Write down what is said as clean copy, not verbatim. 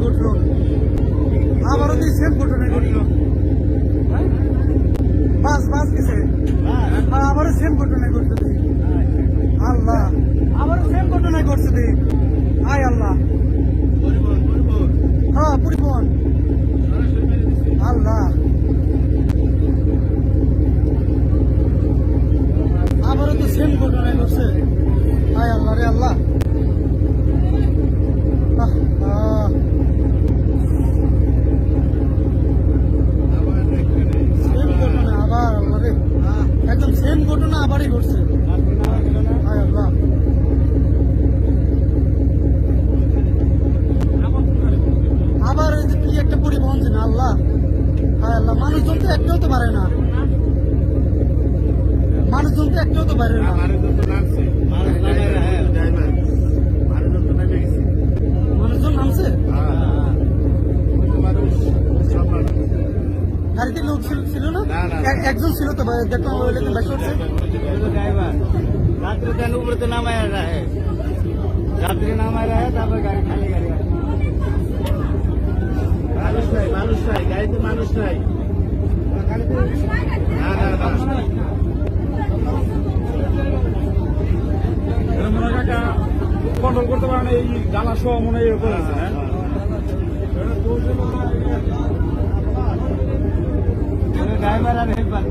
ঘটলো, আবারও তো সেম ঘটনা ঘটলো। বাস বাস গেছে, আবারও সেম ঘটনা ঘটছে। আল্লাহ, আবারও সেম ঘটনা ঘটছে। আয় আল্লাহ, হ্যাঁ পরিবহন। আল্লাহ, আবারও তো সেম ঘটনা ঘটছে। আয় আল্লাহ রে আল্লাহ। সেম ঘটনা আবার, আল্লাহ রে, একদম সেম ঘটনা আবারই ঘটছে। আয় আল্লাহ, আবার এই যে কি একটা পরিবহন ছিল। আল্লাহ, হায় আল্লাহ, মানুষজন তো একটাও তো পারে না, মানুষজন তো একটাও তো পারে না। মানুষজন নামছে, গাড়িতে লোক ছিল না, একজন ছিল তো দেখলাম বাইক করছে। रात्रि का ऊपर तो नाम आया रहा है, रात्रि नाम आ रहा है, तब गाड़ी खाली गाड़ी मानुष नहीं गाड़ी तो मानुष नहीं কন্ট্রোল করতে পারে না, এই জ্বালা সহ মনে হয় করেছে। ড্রাইভার আর হেল্পার